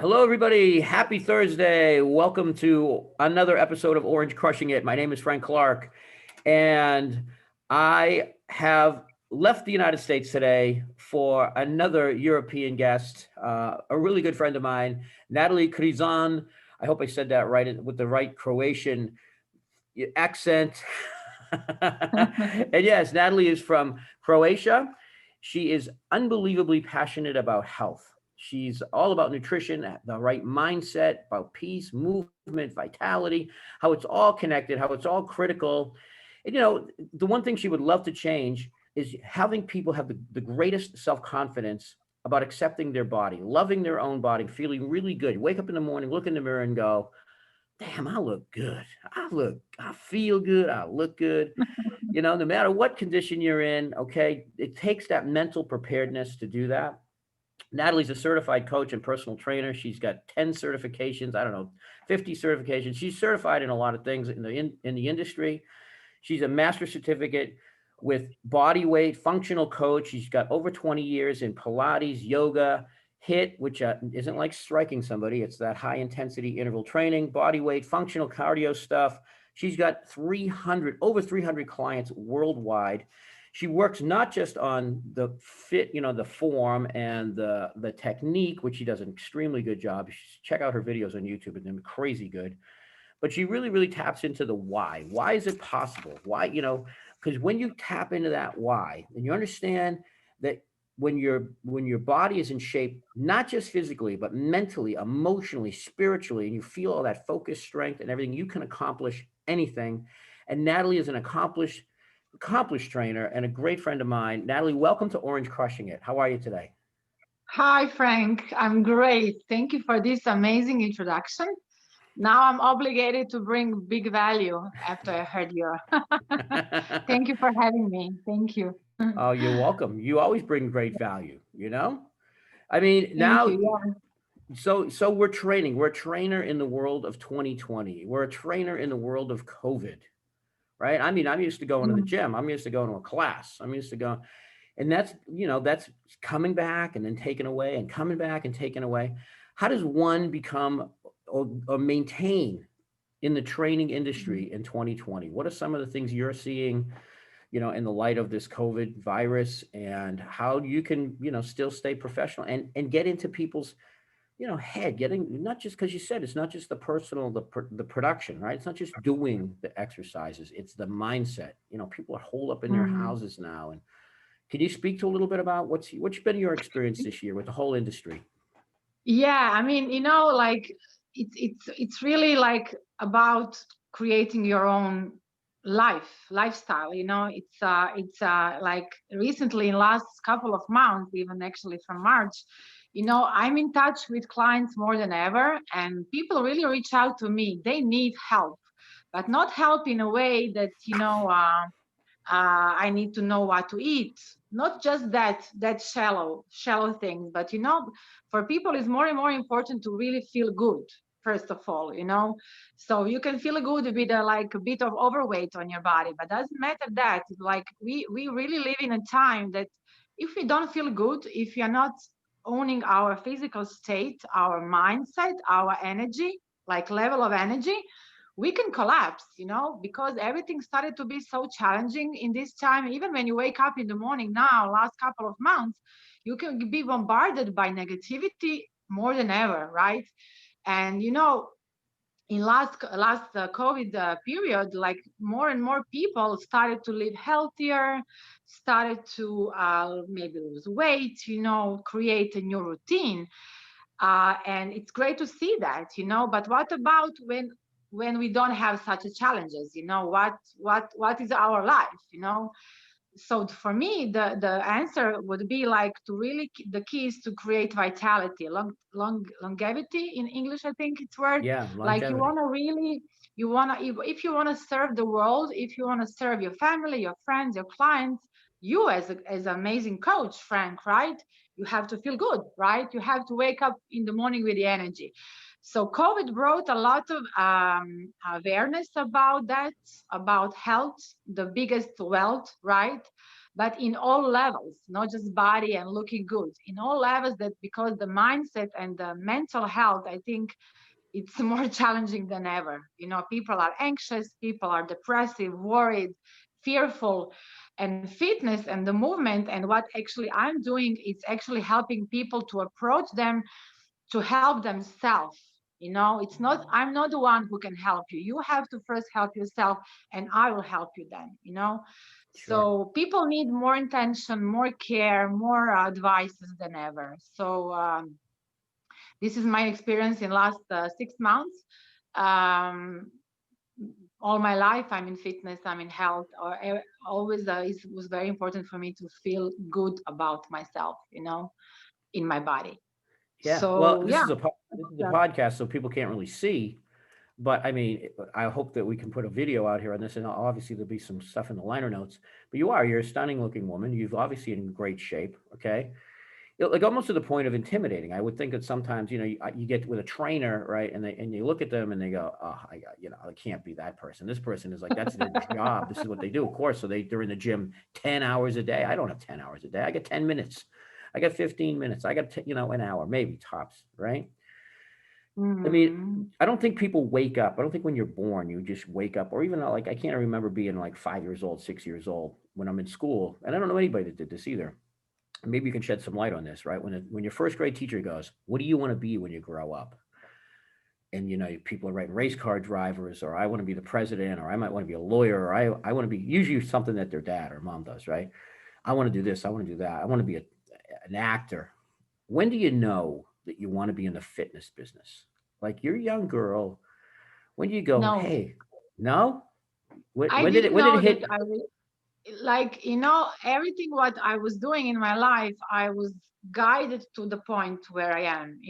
Hello, everybody. Happy Thursday. Welcome to another episode of Orange Crushing It. My name is Frank Clark, and I have left the United States today for another European guest, a really good friend of mine, Natali Križan. I hope I said that right with the right Croatian accent. And yes, Natali is from Croatia. She is unbelievably passionate about health. She's all about nutrition, the right mindset, about peace, movement, vitality, how it's all connected, how it's all critical. And, the one thing she would love to change is having people have the greatest self confidence about accepting their body, loving their own body, feeling really good. Wake up in the morning, look in the mirror, and go, damn, I look good. I feel good. I look good. No matter what condition you're in, okay, it takes that mental preparedness to do that. Natali's a certified coach and personal trainer. She's got 10 certifications, I don't know, 50 certifications. She's certified in a lot of things in the industry. She's a master certificate with body weight, functional coach. She's got over 20 years in Pilates, yoga, HIIT, which isn't like striking somebody. It's that high intensity interval training, body weight, functional cardio stuff. She's got over 300 clients worldwide. She works not just on the fit, the form and the technique, which she does an extremely good job. Check out her videos on YouTube, and they're crazy good. But she really, really taps into the why. Why is it possible? Why, because when you tap into that why, and you understand that when your body is in shape, not just physically, but mentally, emotionally, spiritually, and you feel all that focus, strength, and everything, you can accomplish anything. And Natali is an accomplished trainer and a great friend of mine. Natali, welcome to Orange Crushing It. How are you today? Hi, Frank. I'm great. Thank you for this amazing introduction. Now I'm obligated to bring big value after I heard you. Thank you for having me. Thank you. Oh, you're welcome. You always bring great value, I mean, Thank now, you. Yeah. so we're training. We're a trainer in the world of 2020. We're a trainer in the world of COVID, right? I mean, I'm used to going to the Mm. gym. I'm used to going to a class. I'm used to going, and that's coming back and then taken away and coming back and taken away. How does one become or maintain in the training industry in 2020? What are some of the things you're seeing, in the light of this COVID virus, and how you can, still stay professional and get into people's, head, getting, not just because you said it's not just the personal, the production, right? It's not just doing the exercises, it's the mindset. People are holed up in their Mm. houses now. And can you speak to a little bit about what's been your experience this year with the whole industry? Yeah, I mean, like it's really like about creating your own lifestyle. It's like recently in last couple of months, even actually from March, I'm in touch with clients more than ever, and people really reach out to me. They need help, but not help in a way that I need to know what to eat. Not just that shallow thing, but for people it's more and more important to really feel good. First of all, so you can feel good with like a bit of overweight on your body, but doesn't matter that. Like we really live in a time that if we don't feel good, if we are not owning our physical state, our mindset, our energy, like level of energy, we can collapse, because everything started to be so challenging in this time. Even when you wake up in the morning now, last couple of months, you can be bombarded by negativity more than ever, right? And in last COVID period, like more and more people started to live healthier, started to maybe lose weight, create a new routine. And it's great to see that, but what about when we don't have such a challenges? What is our life? So for me, the answer would be like to really, the key is to create vitality, longevity in English, I think it's word. Yeah, Like you want longevity. to really, if you want to serve the world, if you want to serve your family, your friends, your clients, you as an amazing coach, Frank, right? You have to feel good, right? You have to wake up in the morning with the energy. So COVID brought a lot of awareness about that, about health, the biggest wealth, right? but in all levels, not just body and looking good, in all levels. That because the mindset and the mental health, I think it's more challenging than ever. People are anxious, people are depressive, worried, fearful. And fitness and the movement and what actually I'm doing is actually helping people to approach them, to help themselves. It's not, I'm not the one who can help you. You have to first help yourself, and I will help you then. Sure. So people need more intention, more care, more advices than ever. So this is my experience in last 6 months. Um, all my life I'm in fitness, I'm in health, or always it was very important for me to feel good about myself, in my body. Yeah. Well, So yeah. this is a podcast, so people can't really see. But I mean, I hope that we can put a video out here on this, and obviously there'll be some stuff in the liner notes. But you're a stunning looking woman. You've obviously in great shape. Okay, like almost to the point of intimidating. I would think that sometimes you get with a trainer, right, and you look at them and they go, oh, I can't be that person. This person is like that's their job. This is what they do, of course. So they're in the gym 10 hours a day. I don't have 10 hours a day. I get 10 minutes. I got 15 minutes. I got an hour, maybe tops, right? I mean, Mm, I don't think people wake up. I don't think when you're born, you just wake up, or even like I can't remember being like 5 years old, 6 years old when I'm in school, and I don't know anybody that did this either. Maybe you can shed some light on this, right? When your first grade teacher goes, "What do you want to be when you grow up?" And people are writing race car drivers, or I want to be the president, or I might want to be a lawyer, or I want to be usually something that their dad or mom does, right? I want to do this, I want to do that, I want to be an actor. When do you know that you want to be in the fitness business? Like you're a young girl. When do you go, no, hey, no? I didn't When did it know that hit? I was like, everything what I was doing in my life, I was guided to the point where I am.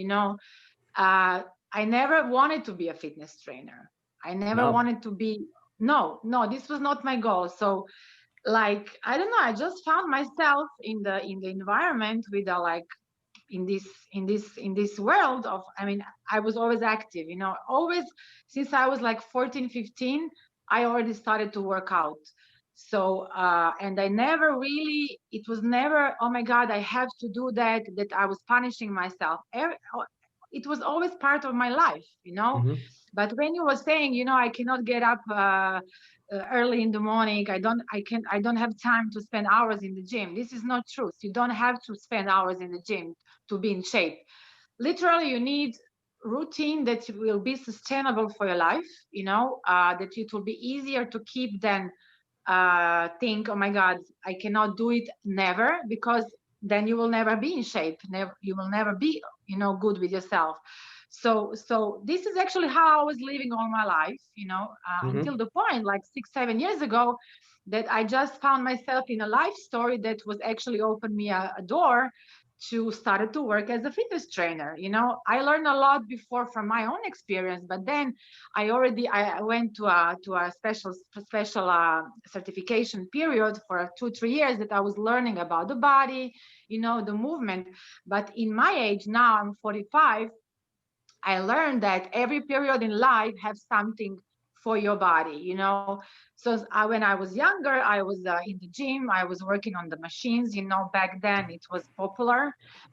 uh, I never wanted to be a fitness trainer. I never No. wanted to be, no, no, this was not my goal. So like, I don't know, I just found myself in the environment with like in this world of, I mean, I was always active, always since I was like 14, 15, I already started to work out. So and I never really, it was never, oh my God, I have to do that I was punishing myself. It was always part of my life. Hmm. But when you were saying, I cannot get up early in the morning, I don't have time to spend hours in the gym. This is not true. You don't have to spend hours in the gym to be in shape. Literally, you need routine that will be sustainable for your life, that it will be easier to keep than think, oh my God, I cannot do it, never, because then you will never be in shape. Never, you will never be, good with yourself. So this is actually how I was living all my life, Hmm. until the point, like 6, 7 years ago, that I just found myself in a life story that was actually opened me a door to started to work as a fitness trainer. I learned a lot before from my own experience, but then I went to a special certification period for 2, 3 years that I was learning about the body, the movement. But in my age now, I'm 45. I learned that every period in life has something for your body. So when I was younger, I was in the gym, I was working on the machines. Back then it was popular,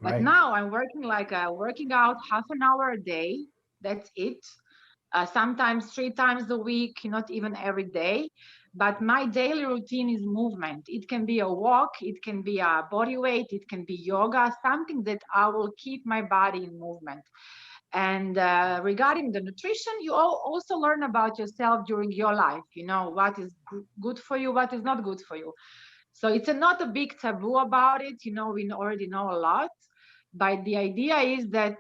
but Right. now I'm working like working out half an hour a day. That's it. Sometimes 3 times a week, not even every day. But my daily routine is movement. It can be a walk, it can be a body weight, it can be yoga, something that I will keep my body in movement. And regarding the nutrition, you also learn about yourself during your life, what is good for you, what is not good for you. So it's not a big taboo about it. We already know a lot. But the idea is that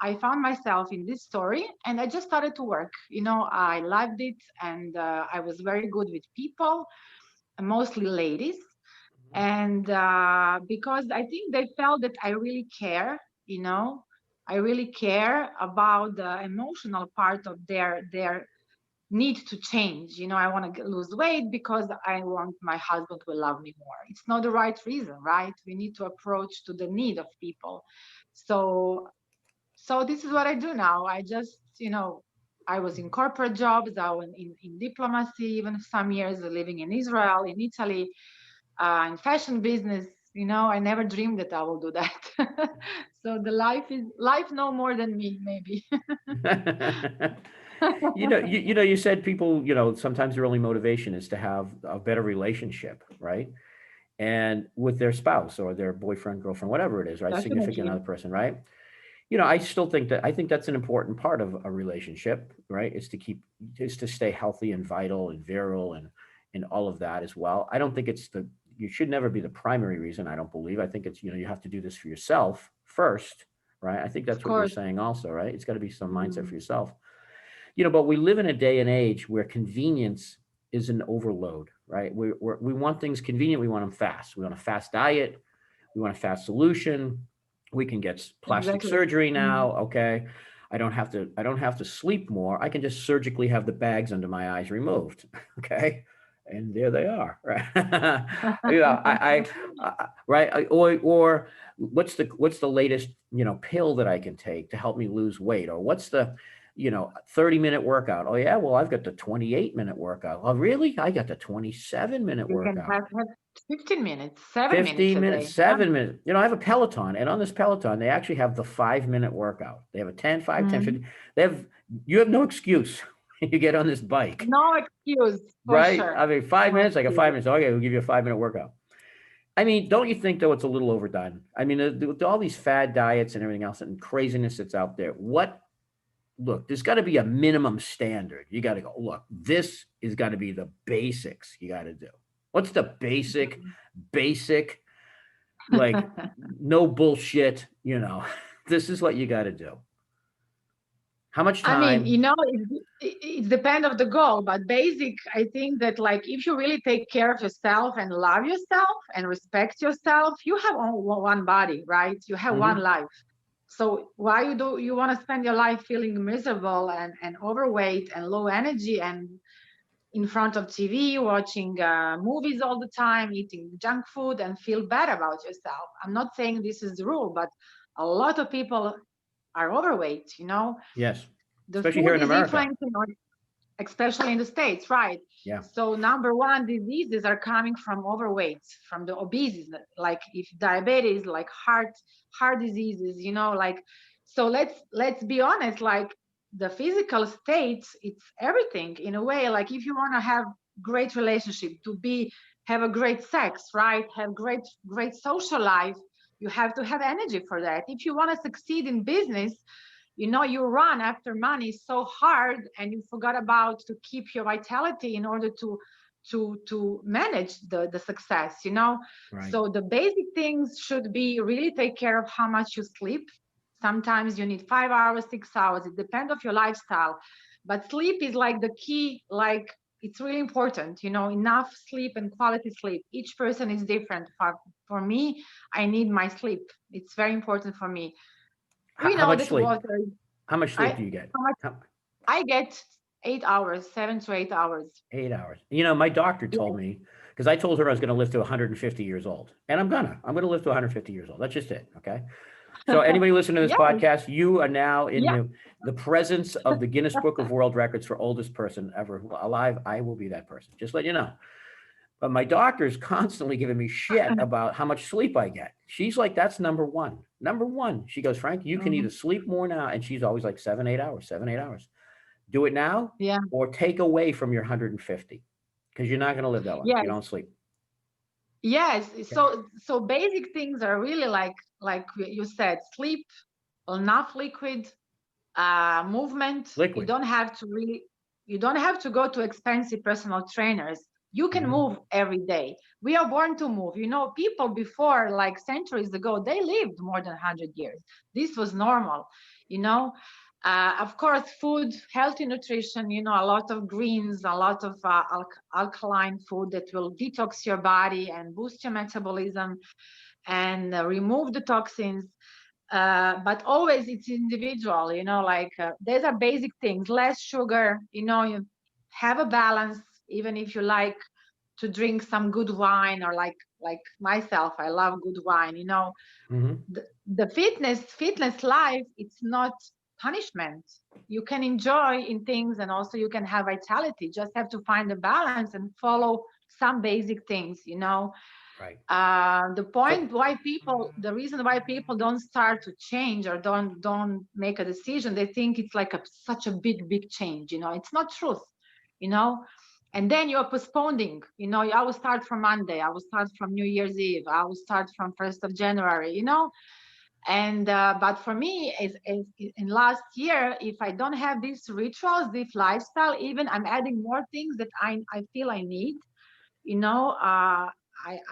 I found myself in this story and I just started to work. I loved it, and I was very good with people, mostly ladies. And because I think they felt that I really care, you know, I really care about the emotional part of their need to change. I want to lose weight because I want my husband will love me more. It's not the right reason, right? We need to approach to the need of people. So so this is what I do now. I just, I was in corporate jobs, I was in diplomacy, even some years living in Israel, in Italy. in fashion business. I never dreamed that I will do that. So the life no more than me, maybe. You said people, sometimes their only motivation is to have a better relationship, right? And with their spouse or their boyfriend, girlfriend, whatever it is, right? Significant Definitely. other person, right? I think that's an important part of a relationship, right? Is to stay healthy and vital and virile and all of that as well. I don't think you should never be the primary reason. I don't believe. I think it's, you have to do this for yourself first, right? I think Of that's what you're course. saying also, right? It's got to be some mindset Mhm. for yourself. But we live in a day and age where convenience is an overload, right? We want things convenient. We want them fast. We want a fast diet. We want a fast solution. We can get plastic Exactly. surgery Mhm. now. Okay. I don't have to sleep more. I can just surgically have the bags under my eyes removed. Okay. And there they are. Right. Right. Or what's the latest, pill that I can take to help me lose weight? Or what's the, 30-minute workout? Oh yeah. Well, I've got the 28-minute workout. Oh, really? I got the 27-minute You can workout. have 15 minutes, 7 minutes 15 a minutes, day. Yeah. 7 minutes. I have a Peloton, and on this Peloton, they actually have the 5-minute workout. They have a 10, 5, 10, Mhm. 15. You have no excuse when you get on this bike, No excuse for right? sure. I mean, 5 minutes, No I got excuse. 5 minutes. Okay, we'll give you a 5-minute workout. I mean, don't you think though it's a little overdone? I mean, with all these fad diets and everything else and craziness that's out there, look, there's got to be a minimum standard. You got to go, look, this is got to be the basics you got to do. What's the basic, like, no bullshit, this is what you got to do. How much I mean, time? it depends of the goal, but basic, I think that like if you really take care of yourself and love yourself and respect yourself, you have one body, right? You have one Hmm. life. So why you want to spend your life feeling miserable and overweight and low energy and in front of TV, watching movies all the time, eating junk food, and feel bad about yourself? I'm not saying this is the rule, but a lot of people are overweight. Yes, The especially here food in is America. influencing, especially in the States, right? Yeah. So number one diseases are coming from overweight, from the obesity, like if diabetes, like heart diseases, like. So let's be honest, like the physical state, it's everything in a way. Like if you want to have great relationship, have a great sex, right? Have great social life, you have to have energy for that. If you want to succeed in business, you run after money so hard and you forgot about to keep your vitality in order to manage the success. Right. So the basic things should be really take care of how much you sleep. Sometimes you need 5 hours, 6 hours, it depends of your lifestyle, but sleep is like the key. Like it's really important, enough sleep and quality sleep. Each person is different. For me, I need my sleep. It's very important for me. We How know much that sleep? water. How much sleep I do you get? how much How, I get 8 hours, 7 to 8 hours. 8 hours. My doctor told Yeah, me, because I told her I was going to live to 150 years old, and I'm gonna live to 150 years old. That's just it. Okay. So anybody listening to this yeah, podcast, you are now in yeah. the presence of the Guinness Book of World Records for oldest person ever alive. I will be that person. Just let you know. But my doctor's constantly giving me shit about how much sleep I get. She's like, that's number one. Number one. She goes, Frank, you can either Mhm. sleep more now. And she's always like 7, 8 hours, 7, 8 hours. Do it now Yeah, or take away from your 150 because you're not going to live that long if you yes, don't sleep. yes. Okay. So basic things are really like you said, sleep, enough liquid, movement. You Liquid. don't have to really, you don't have to go to expensive personal trainers. You can Hmm. move every day. We are born to move. People before, like centuries ago, they lived more than 100 years. This was normal. You know, of course, food, healthy nutrition. A lot of greens, a lot of alkaline food that will detox your body and boost your metabolism and remove the toxins. But always it's individual. Like these are basic things: less sugar. You have a balance. Even if you like to drink some good wine, or like myself, I love good wine. Hmm. The fitness life, it's not punishment. You can enjoy in things, and also you can have vitality. Just have to find a balance and follow some basic things. Right. The reason why people don't start to change or don't make a decision, they think it's like such a big change. It's not truth. You know, and then you're postponing. I will start from Monday. I will start from New Year's Eve. I will start from 1st of January. And but for me, is in last year, if I don't have these rituals, this lifestyle, even I'm adding more things that I feel I need.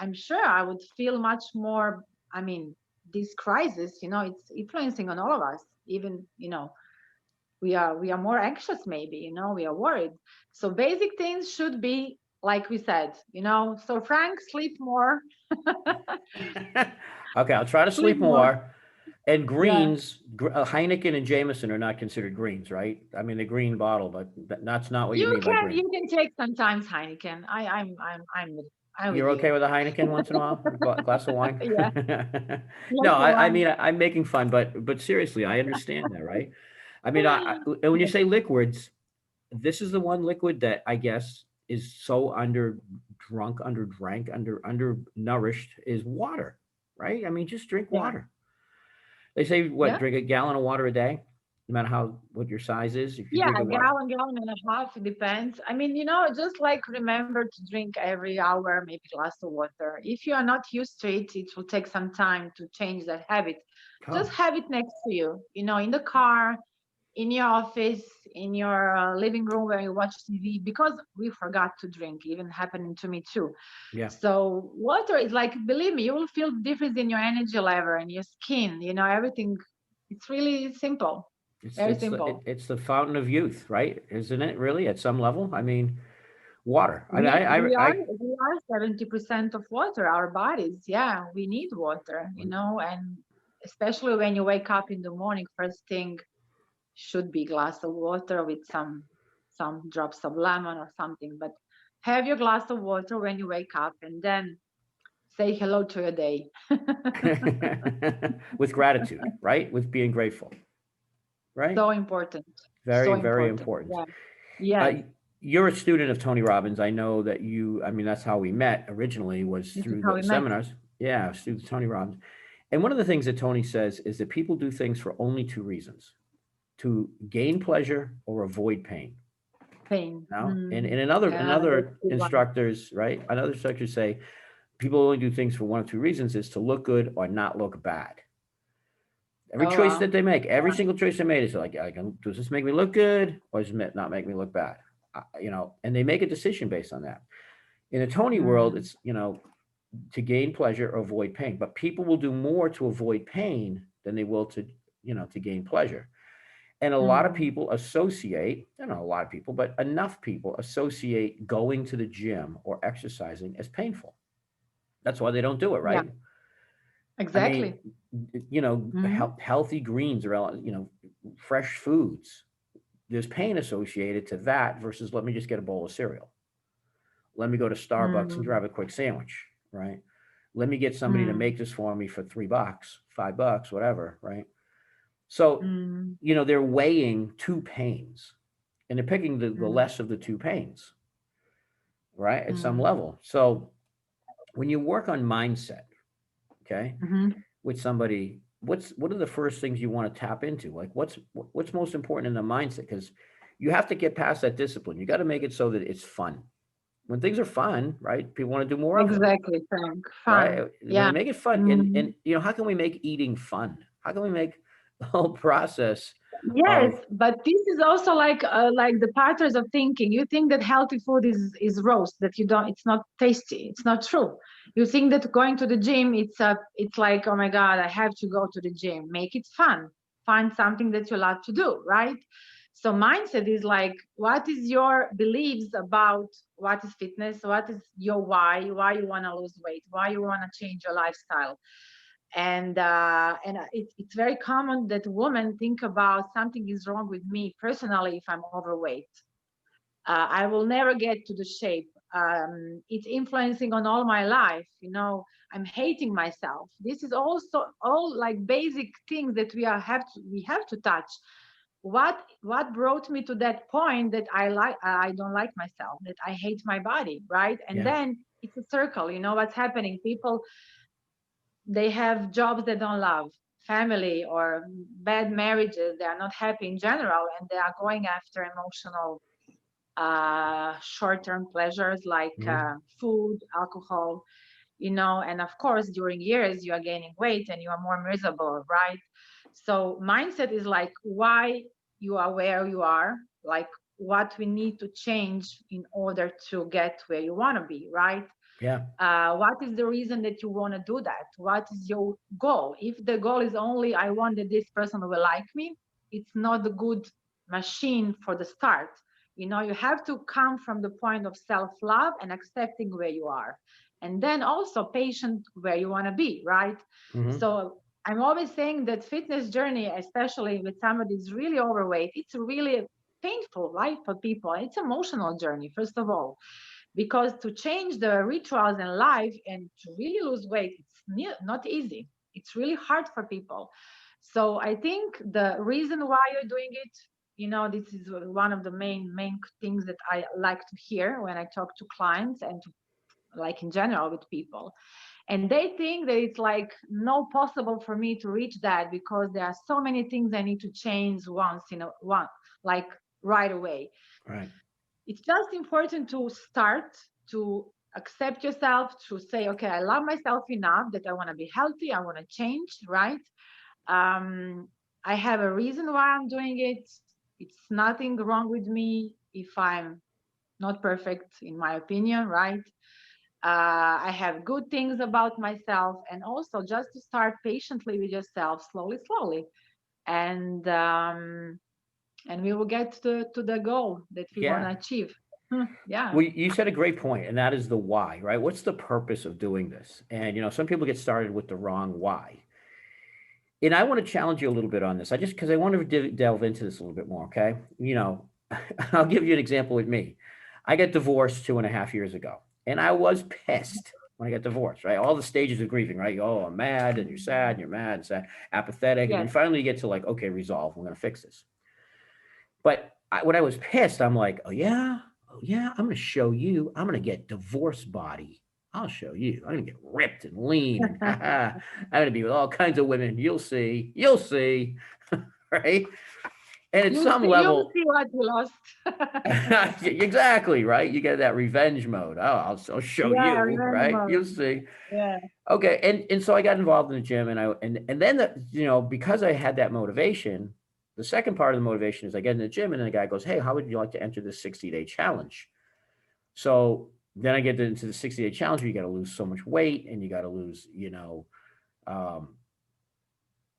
I'm sure I would feel much more. I mean, this crisis, it's influencing on all of us. Even, we are more anxious, maybe, we are worried. So basic things should be, like we said, so Frank, sleep more. Okay, I'll try to Sleep sleep more. more. And Yeah. greens, Heineken and Jameson are not considered greens, right? I mean, the green bottle, but that's not what you You mean by can green. you can take sometimes Heineken. I'm with You're okay you. with a Heineken once in a while, glass of wine? Yeah. No, Lots of I wine. mean, I'm making fun, but seriously, I understand that, right? I mean, and when you say liquids, this is the one liquid that I guess is so underdrank, undernourished is water, right? I mean, just drink Yeah. water. They say what, Yeah. drink a gallon of water a day, no matter what your size is. If you Yeah, drink a a water, gallon and a half, it depends. I mean, just like remember to drink every hour, maybe a glass of water. If you are not used to it, it will take some time to change that habit. Just oh, have it next to you, in the car, in your office, in your living room where you watch TV, because we forgot to drink, even happening to me too. yeah, So water is like, believe me, you will feel the difference in your energy level and your skin, everything. It's really simple, it's very it's the simple. it's the fountain of youth, right? Isn't it really at some level? I mean, water. I mean, We we are I we are 70% of water, our bodies. Yeah, we need water, and especially when you wake up in the morning, first thing should be glass of water with some drops of lemon or something. But have your glass of water when you wake up and then say hello to your day. with gratitude, right? With being grateful, right? So important. Very, So very important. important. Yeah. Uh, Yes. you're a student of Tony Robbins. I know that I mean, that's how we met originally, was This is through how the we met. seminars. Yeah, through Tony Robbins. And one of the things that Tony says is that people do things for only two reasons: to gain pleasure or avoid pain. Pain. And another Yeah, that's a good one. instructors, right? Another instructors say people only do things for one of two reasons: is to look good or not look bad. Every Oh choice that wow. they make, every Yeah. single choice they made is like, does this make me look good or does it not make me look bad? And they make a decision based on that. In the Tony world, Mm, it's, to gain pleasure or avoid pain, but people will do more to avoid pain than they will to gain pleasure. And a lot of mm, people associate, I don't know, a lot of people, but enough people associate going to the gym or exercising as painful. That's why they don't do it, yeah, right? I mean, exactly. Hmm. healthy greens are, fresh foods. There's pain associated to that versus let me just get a bowl of cereal. Let me go to Starbucks and Mm, grab a quick sandwich, right? Let me get somebody to mm, make this for me for $3, $5, whatever, right? So, mm, they're weighing two pains and they're picking the mm, less of the two pains, right? At some mm, level. So when you work on mindset, okay, mhm. with somebody, what are the first things you want to tap into? Like what's most important in the mindset? Because you have to get past that discipline. You got to make it so that it's fun. When things are fun, right? People want to do more of them, Exactly, Frank. Fun. right? When Yeah. they make it fun, and Mm. how can we make eating fun? How can we make the whole process Yes, of but this is also like the patterns of thinking. You think that healthy food is roast, that you don't, it's not tasty. It's not true. You think that going to the gym, it's like, oh my God, I have to go to the gym. Make it fun. Find something that you love to do, right? So mindset is like, what is your beliefs about what is fitness? What is your why you want to lose weight? Why you want to change your lifestyle? And it's very common that women think about something is wrong with me personally if I'm overweight. I will never get to the shape. It's influencing on all my life. I'm hating myself. This is also all like basic things that we have to touch. what brought me to that point that I don't like myself, that I hate my body, right? And Yeah. then it's a circle. You know what's happening? People, they have jobs they don't love, family or bad marriages, they are not happy in general, and they are going after emotional short-term pleasures like Mhm. food, alcohol, you know. And of course during years you are gaining weight and you are more miserable, right? So mindset is like why you are where you are, like what we need to change in order to get where you want to be, right? Yeah. What is the reason that you want to do that? What is your goal? If the goal is only I want that this person will like me, it's not a good machine for the start. You know, you have to come from the point of self-love and accepting where you are, and then also patient where you want to be, right? Hmm. So I'm always saying that fitness journey, especially with somebody who's really overweight, it's really painful, right, for people. It's emotional journey, first of all, because to change the rituals in life and to really lose weight, it's not easy. It's really hard for people. So I think the reason why you're doing it, you know, this is one of the main things that I like to hear when I talk to clients and to, like in general with people, and they think that it's like no possible for me to reach that because there are so many things I need to change once in a one, like right away. Right. It's just important to start to accept yourself, to say okay, I love myself enough that I want to be healthy, I want to change, right? I have a reason why I'm doing it. It's nothing wrong with me if I'm not perfect in my opinion, right? I have good things about myself, and also just to start patiently with yourself, slowly, and and we will get to the goal that we want Yeah. to achieve. Yeah. Well, you said a great point, and that is the why, right? What's the purpose of doing this? And some people get started with the wrong why. And I want to challenge you a little bit on this. I just because I want to delve into this a little bit more. Okay, I'll give you an example with me. I got divorced 2.5 years ago, and I was pissed when I got divorced. Right, all the stages of grieving. Right, oh, I'm mad, and you're sad, and you're mad, and sad, apathetic, and then Yes. finally you get to like, okay, resolve. We're gonna fix this. But when I was pissed, I'm like, oh yeah, I'm gonna show you. I'm gonna get divorce body. I'll show you. I'm gonna get ripped and lean, and I'm gonna be with all kinds of women. You'll see. You'll see. Right? And at some You'll level, see what we lost. exactly right. You get that revenge mode. Oh, I'll show Yeah, you. Right? remember. You'll see. Yeah. Okay, and so I got involved in the gym, and then because I had that motivation, the second part of the motivation is I get in the gym, and then the guy goes, "Hey, how would you like to enter this 60-day challenge?" So then I get into the 60-day challenge where you got to lose so much weight, and you got to lose, um,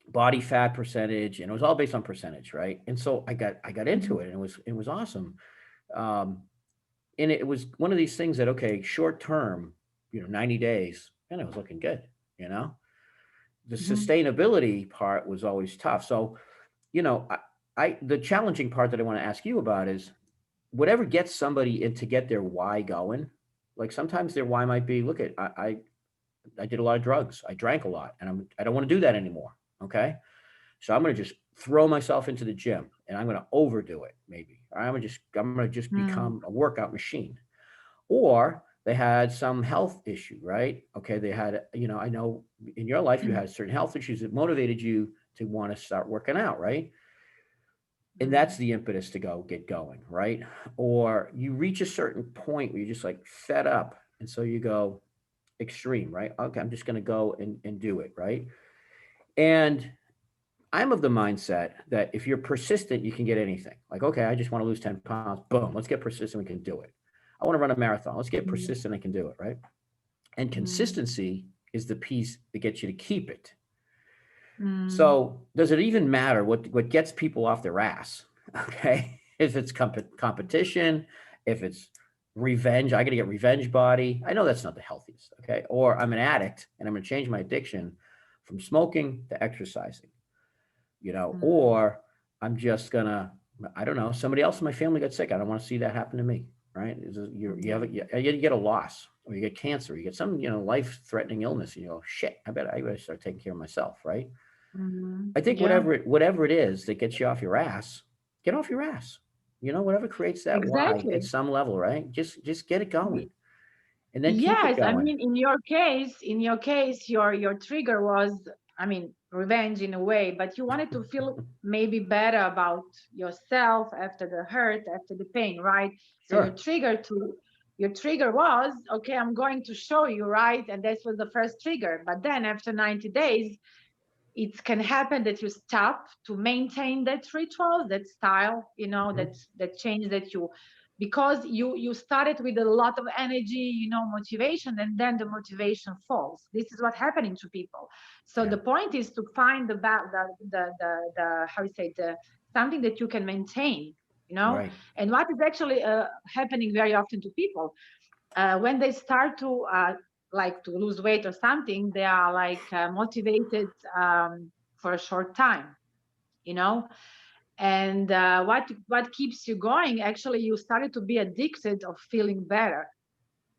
body fat percentage, and it was all based on percentage, right? And so I got into Mhm. it, and it was awesome. Um, and it was one of these things that okay, short term, 90 days, and it was looking good, you know the Mhm. sustainability part was always tough. So, the challenging part that I want to ask you about is whatever gets somebody in to get their why going. Like sometimes their why might be, look at I did a lot of drugs, I drank a lot, and I don't want to do that anymore. Okay, so I'm going to just throw myself into the gym, and I'm going to overdo it. Maybe I'm going to just Mm. become a workout machine. Or they had some health issue, right? Okay, they had, I know in your life you had certain health issues that motivated you to want to start working out, right? And that's Mm. the impetus to go get going, right? Or you reach a certain point where you're just like fed up. And so you go extreme, right? Okay, I'm just going to go and do it, right? And I'm of the mindset that if you're persistent, you can get anything. Like, okay, I just want to lose 10 pounds. Boom, let's get persistent. We can do it. I want to run a marathon. Let's get Mm. persistent. I can do it, right? And Mm. consistency is the piece that gets you to keep it. Mm. So, does it even matter what gets people off their ass? Okay, if it's competition, if it's revenge, I got to get revenge body. I know that's not the healthiest. Okay, or I'm an addict and I'm going to change my addiction from smoking to exercising. Mm. Or I'm just gonna, I don't know, somebody else in my family got sick. I don't want to see that happen to me, right? Mm. You get a loss, or you get cancer, you get some, life threatening illness, and you go, shit, I better start taking care of myself, right? Mm. I think Yeah. whatever it is that gets you off your ass, get off your ass. Whatever creates that why at Exactly. some level, right? Just get it Y- going and then keep it Yes, I going. mean, in your case, your trigger was, I mean, revenge in a way, but you wanted to feel maybe better about yourself after the hurt, after the pain, right? So Sure. your trigger was, okay, I'm going to show you, right? And this was the first trigger. But then after 90 days, it can happen that you stop to maintain that ritual, that style, Mhm. that change that you, because you started with a lot of energy, motivation, and then the motivation falls. This is what happening to people. So Yeah. the point is to find the how you say, the something that you can maintain, Right. and what is actually happening very often to people when they start to like to lose weight or something, they are like motivated for a short time, you know. And what keeps you going? Actually, you started to be addicted of feeling better,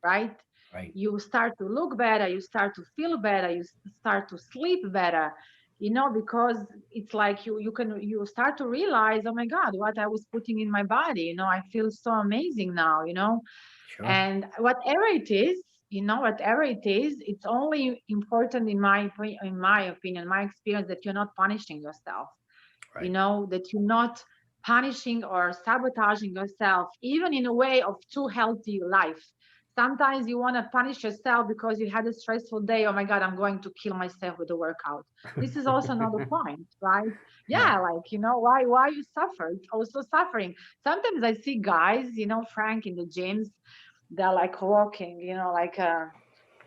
right? Right. You start to look better, you start to feel better, you start to sleep better, because it's like you start to realize, oh my God, what I was putting in my body, I feel so amazing now, Sure. and whatever it is, it's only important in my opinion, my experience, that you're not punishing yourself, Right. that you're not punishing or sabotaging yourself, even in a way of too healthy life. Sometimes you want to punish yourself because you had a stressful day. Oh my God, I'm going to kill myself with the workout. This is also another point, right? Yeah. Yeah, like, why you suffer? It's also suffering. Sometimes I see guys, Frank, in the gyms, they're like walking, like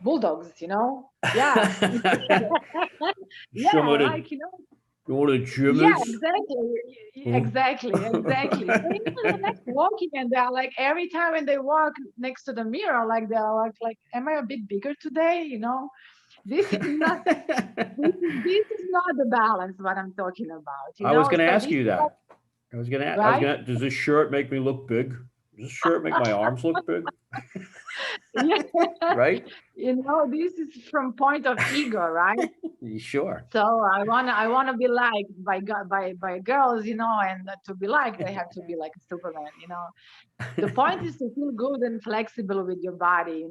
bulldogs, Yeah. Some Yeah, of the like, you want the yeah, gymmers? exactly. Hmm? Exactly. So they're like walking, and they're like, every time when they walk next to the mirror, like they're like, am I a bit bigger today? This is not this is not the balance what I'm talking about, I was going to So ask this you is what, that. I was right? going to, does this shirt make me look big? Does this shirt make my arms look big? Yeah. Right? This is from point of ego, right? Sure. So I wanna be liked by girls, and to be liked, they have to be like a Superman. The point is to feel good and flexible with your body,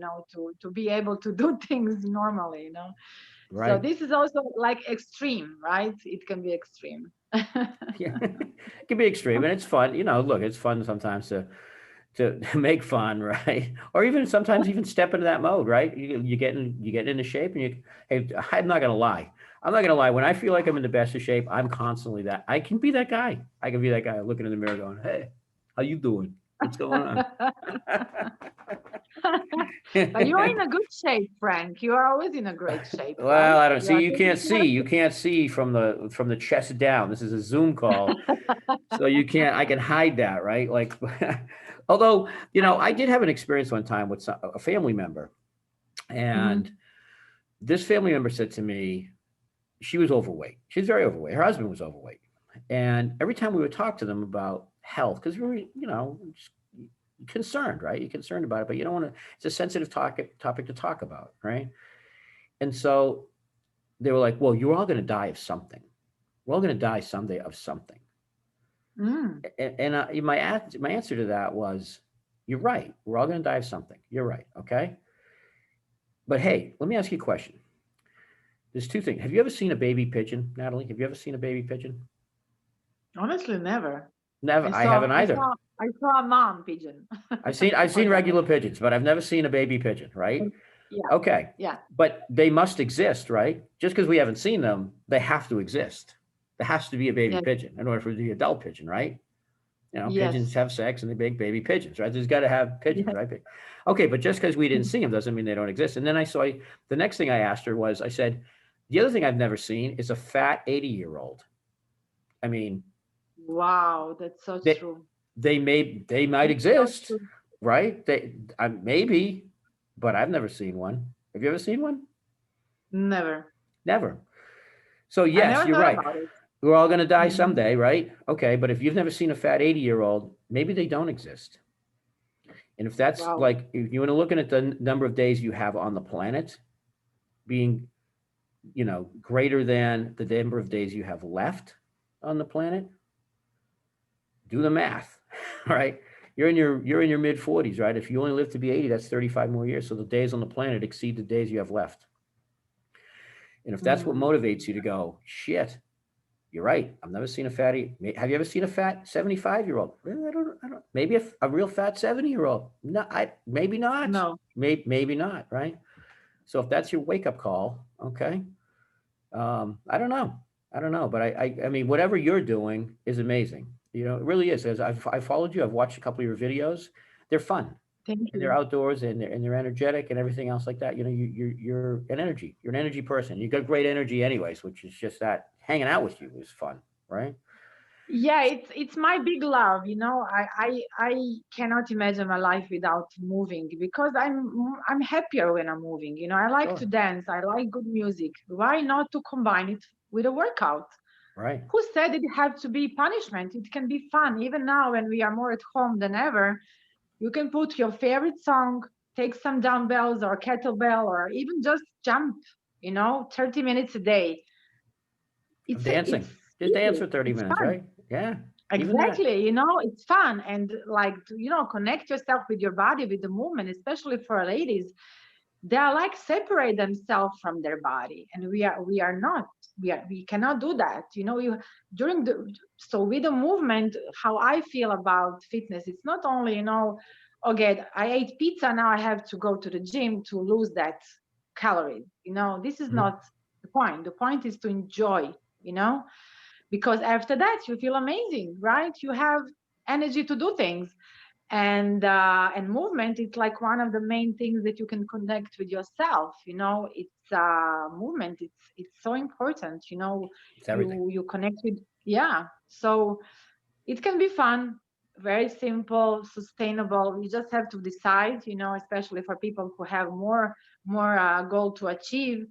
to be able to do things normally. So Right. this is also like extreme, right? It can be extreme. Yeah. It can be extreme and it's fun. Look, it's fun sometimes to make fun, right? Or even sometimes even step into that mode, right? You get into shape and hey, I'm not gonna lie. I'm not gonna lie. When I feel like I'm in the best of shape, I'm constantly that. I can be that guy. I can be that guy looking in the mirror going, "Hey, how you doing? What's going on?" But you are in a good shape, Frank. You are always in a great shape, right? Well, I don't You see. are You taking can't care see. You can't see from the chest down. This is a Zoom call, so you can't. I can hide that, right? Like, although I did have an experience one time with a family member, and of. this family member said to me, she was overweight. She was very overweight. Her husband was overweight, and every time we would talk to them about health, because we were, just concerned, right? You're concerned about it, but you don't want to. It's a sensitive topic to talk about, right? And so they were like, "Well, you're all going to die of something. We're all going to die someday of something." Mm. And my answer to that was, "You're right. We're all going to die of something. You're right. Okay, but hey, let me ask you a question. There's two things. Have you ever seen a baby pigeon, Natalie? Have you ever seen a baby pigeon? Honestly, never. Never. I I saw haven't I either. saw I saw a mom pigeon. I've seen Whatever. regular pigeons, but I've never seen a baby pigeon, right? Yeah, Okay. yeah, But they must exist, right? Just because we haven't seen them, they have to exist. There has to be a baby yeah, pigeon in order for the adult pigeon, right? Pigeons yes, have sex and they make baby pigeons, right? There's got to have pigeons, yes. right? Okay, but just because we didn't see them doesn't mean they don't exist. And then the next thing I asked her was, I said, the other thing I've never seen is a fat 80-year-old. I mean, Wow, that's so they true. they might That's so exist, true. right? Maybe, but I've never seen one. Have you ever seen one? Never. Never. So I yes, never you're thought right. about it. We're all going to die Mhm. someday, right? Okay, but if you've never seen a fat 80-year-old, maybe they don't exist. And if that's Wow. like, if you want to looking at the number of days you have on the planet being, greater than the number of days you have left on the planet, Do the math, right? You're in your mid 40s, right? If you only live to be 80, that's 35 more years. So the days on the planet exceed the days you have left. And if that's what Mm. motivates you to go, shit, you're right. I've never seen a fatty. Have you ever seen a fat 75-year-old? Really, I don't. Maybe a real fat 70-year-old. No, maybe not. No. Maybe not. Right. So if that's your wake up call, okay. I don't know. I don't know, but I mean, whatever you're doing is amazing. It really is. As I followed you, I've watched a couple of your videos. They're fun Thank and they're you. outdoors and they're energetic and everything else like that. You're an energy. You're an energy person. You got great energy, anyways, which is just that hanging out with you is fun, right? Yeah, it's my big love, you know. I cannot imagine my life without moving because I'm happier when I'm moving. You know, I like to Sure. dance, I like good music. Why not to combine it with a workout? Right. Who said it had to be punishment? It can be fun. Even now when we are more at home than ever, you can put your favorite song, take some dumbbells or kettlebell or even just jump, you know, 30 minutes a day. Of It's dancing. Just dance easy. for 30 It's minutes, fun. right? Yeah. Even that. Exactly, you know, it's fun and like to, you know, connect yourself with your body, with the movement, especially for ladies. They are like separate themselves from their body, and we are not. We cannot do that. You know, you during the so with the movement, how I feel about fitness, it's not only, you know, okay, I ate pizza, now I have to go to the gym to lose that calories. You know, this is Mhm. not the point. The point is to enjoy, you know, because after that you feel amazing, right? You have energy to do things, and movement is like one of the main things that you can connect with yourself, you know. It's movement, it's so important, you know. It's everything. You connect with, yeah. So it can be fun, very simple, sustainable. You just have to decide, you know, especially for people who have more goal to achieve.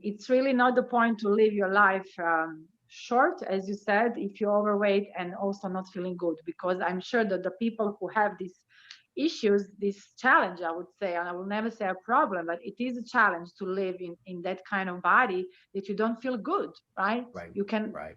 It's really not the point to live your life short, as you said, if you're overweight and also not feeling good, because I'm sure that the people who have these issues, this challenge, I would say, and I will never say a problem, but it is a challenge to live in that kind of body that you don't feel good, right? Right. You can, Right.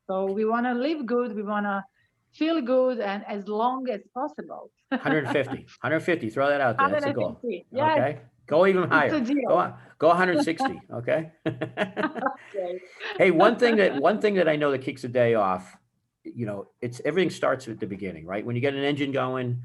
so we want to live good, we want to feel good, and as long as possible. 150. 150. Throw that out there. That's the goal. 150, yes, Okay. Go even it's a higher. Go deal. on. Go 160. Okay. Okay. Hey, one thing that I know that kicks a day off, it's everything starts at the beginning, right? When you get an engine going,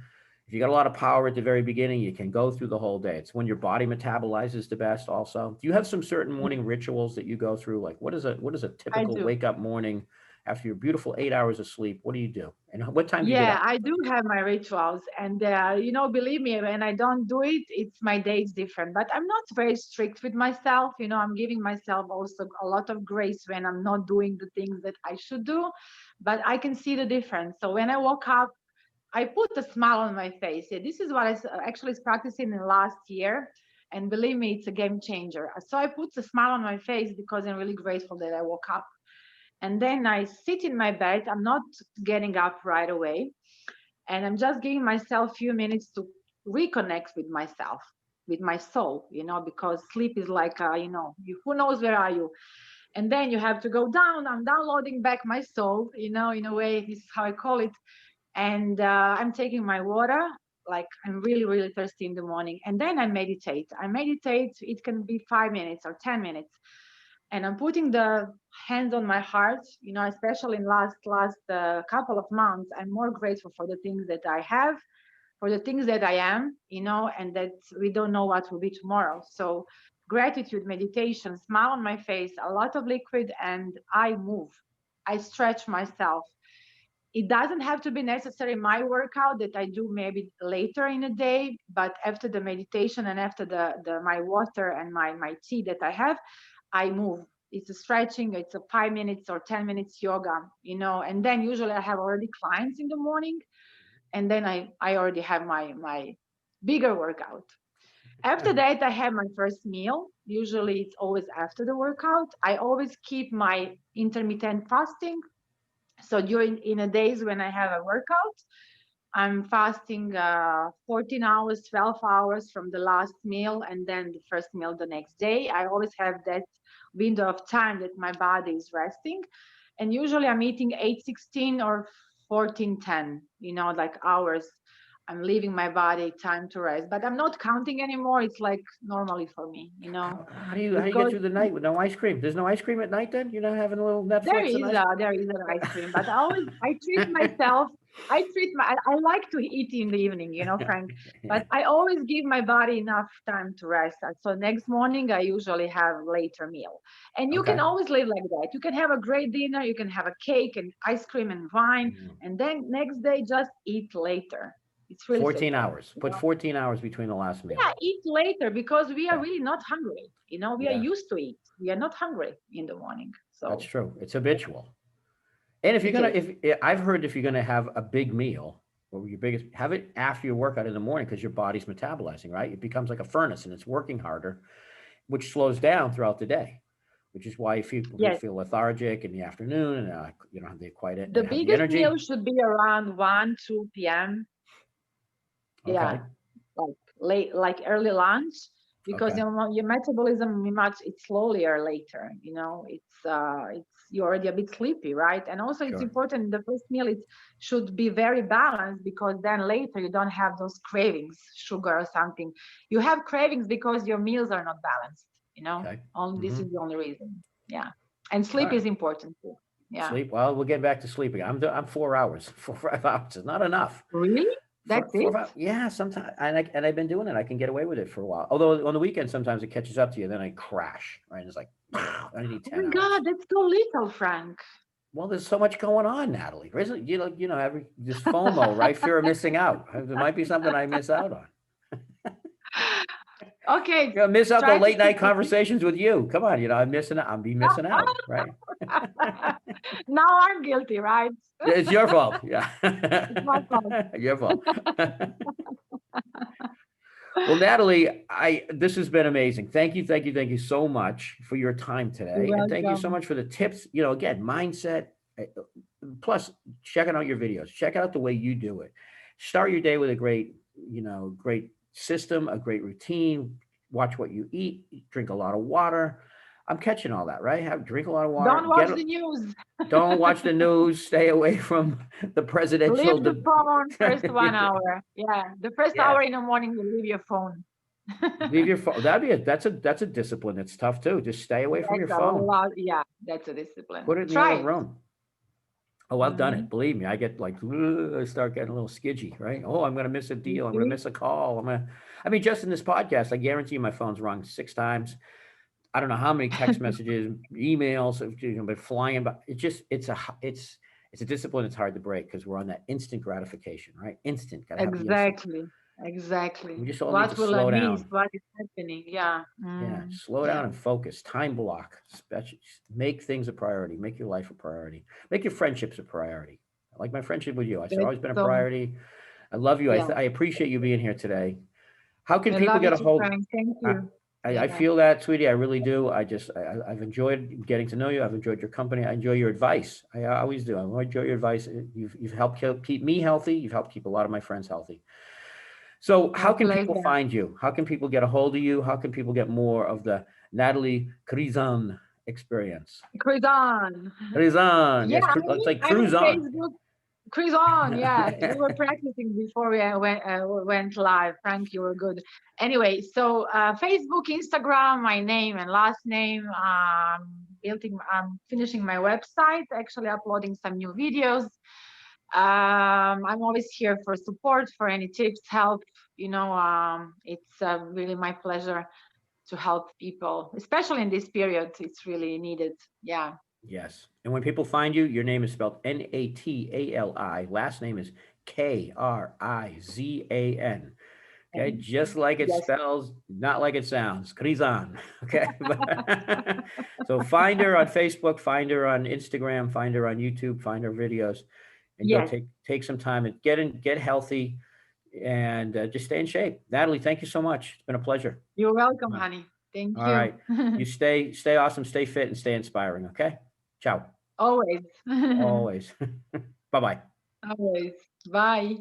if you got a lot of power at the very beginning, you can go through the whole day. It's when your body metabolizes the best also. Do you have some certain morning rituals that you go through? Like what is a I typical do. wake up morning after your beautiful 8 hours of sleep? What do you do? And what time do you get Yeah, up? I do have my rituals, and you know, believe me, when I don't do it, it's my day is different. But I'm not very strict with myself. You know, I'm giving myself also a lot of grace when I'm not doing the things that I should do. But I can see the difference. So when I woke up, I put a smile on my face. Yeah, this is what actually is practicing in the last year, and believe me, it's a game changer. So I put a smile on my face because I'm really grateful that I woke up. And then I sit in my bed. I'm not getting up right away. And I'm just giving myself a few minutes to reconnect with myself, with my soul, you know, because sleep is like, you know, who knows where are you? And then you have to go down. I'm downloading back my soul, you know, in a way, this is how I call it. And I'm taking my water, like I'm really, really thirsty in the morning. And then I meditate. I meditate, it can be 5 minutes or 10 minutes, and I'm putting the hands on my heart, you know, especially in last couple of months. I'm more grateful for the things that I have, for the things that I am, you know, and that we don't know what will be tomorrow. So gratitude, meditation, smile on my face, a lot of liquid, and I move. I stretch myself. It doesn't have to be necessary my workout that I do maybe later in the day, but after the meditation and after the my water and my tea that I have, I move. It's a stretching, it's a 5 minutes or 10 minutes yoga, you know, and then usually I have already clients in the morning, and then I already have my bigger workout. After that, I have my first meal. Usually it's always after the workout. I always keep my intermittent fasting. So during in the days when I have a workout, I'm fasting 14 hours, 12 hours from the last meal and then the first meal the next day. I always have that window of time that my body is resting. and usually I'm eating 8:16 or 14:10, like hours. I'm leaving my body time to rest, but I'm not counting anymore. It's like normally for me, How do you get because through the night with no ice cream? There's no ice cream at night then? You're not having a little there Netflix and is ice a there is an ice cream, but I treat myself. I like to eat in the evening, Frank. But I always give my body enough time to rest. And so next morning I usually have later meal. And you can Okay. always live like that. You can have a great dinner, you can have a cake and ice cream and wine, Mm. and then next day just eat later. It's really 14 simple. hours. Put 14 hours between the last meal. Yeah, eat later because we are Okay. really not hungry. We are Yeah, used to eat. We are not hungry in the morning. that's So true. It's habitual. And if you're it gonna, is. if I've heard if you're gonna have a big meal or your biggest, have it after your workout in the morning because your body's metabolizing, right? It becomes like a furnace and it's working harder, which slows down throughout the day, which is why you Yes. feel lethargic in the afternoon and you don't have the quite The have the biggest meal energy. should be around 1, 2 p.m. Yeah, Okay. like late, like early lunch, because Okay. your metabolism it's slowlier later. It's you're already a bit sleepy, right? And also it's Sure. important the first meal it should be very balanced because then later you don't have those cravings, sugar or something. You have cravings because your meals are not balanced. Okay. Only this Mm-hmm. is the only reason. Yeah, and All sleep right. is important too. Yeah. Sleep. Well, we'll get back to sleeping. I'm 4 hours, 4 or 5 hours is not enough. Really? For That's four it? or five, yeah, sometimes, and I've been doing it. I can get away with it for a while. Although on the weekend, sometimes it catches up to you. Then I crash. Right? It's like I need Oh 10 my hours. God, that's so little, Frank. Well, there's so much going on, Natalie. Isn't every this FOMO, right? Fear of missing out. There might be something I miss out on. Okay, Miss out the try to late stick night with it. conversations with you. Come on, I'm missing out. I'm be missing out, right? Now I'm guilty, right? It's your fault. Yeah, It's my fault. your fault. Well, Natalie, this has been amazing. Thank you so much for your time You're today, and thank you so welcome. much for the tips. Again, mindset, plus checking out your videos. Check out the way you do it. Start your day with a great system, a great routine. Watch what you eat. Drink a lot of water. I'm catching all that, right? Drink a lot of water. Don't watch the news. Don't watch the news. Stay away from the presidential. Leave the phone first 1 hour. Yeah, the first Yeah. hour in the morning, you leave your phone. Leave your phone. That's a discipline. It's tough too. Just stay away from your That's a phone. lot. Yeah, that's a discipline. Put it in the Try other it. room. Oh, I've done Hmm. it. Believe me, I get like I start getting a little skidgy, right? Oh, I'm gonna miss a You deal. I'm gonna see? miss a call. I mean, just in this podcast, I guarantee you my phone's rung 6 times. I don't know how many text messages, emails have been flying, but it's a discipline. It's hard to break because we're on that instant gratification, right? Instant, gotta have the instant. Exactly. Exactly. We just all need to What will I slow miss? down. What is happening? Yeah. Yeah, Mm. slow Yeah. down and focus. Time block. Make things a priority. Make your life a priority. Make your friendships a priority. Like my friendship with you, it's That's always been a so, priority. I love you. yeah. I appreciate you being here today. How can I people love get you a too, hold? Frank. Thank I, you. I Yeah. feel that, sweetie. I really do. I've enjoyed getting to know you. I've enjoyed your company. I enjoy your advice. I always do. I enjoy your advice. You've helped keep me healthy. You've helped keep a lot of my friends healthy. So, My how can people pleasure. find you? How can people get a hold of you? How can people get more of the Natali Križan experience? Križan. Križan, Yeah, yes, it's like I'm cruise on on. Facebook. Križan, yeah. We were practicing before we went live. Frank, you were good. Anyway, so Facebook, Instagram, my name and last name. I'm finishing my website, actually uploading some new videos. I'm always here for support, for any tips, help. It's really my pleasure to help people, especially in this period. It's really needed. Yeah. Yes. And when people find you, your name is spelled Natali. Last name is Krizan. Okay, And just like it yes, spells, not like it sounds. Krizan. Okay. So find her on Facebook, find her on Instagram, find her on YouTube, find her videos, and go yes. take some time and get healthy, and just stay in shape. Natalie, thank you so much. It's been a pleasure. You're welcome, All right. honey. Thank All you. right. You stay awesome, stay fit, and stay inspiring. Okay. Ciao. Always. Always. Bye bye. Always. Bye.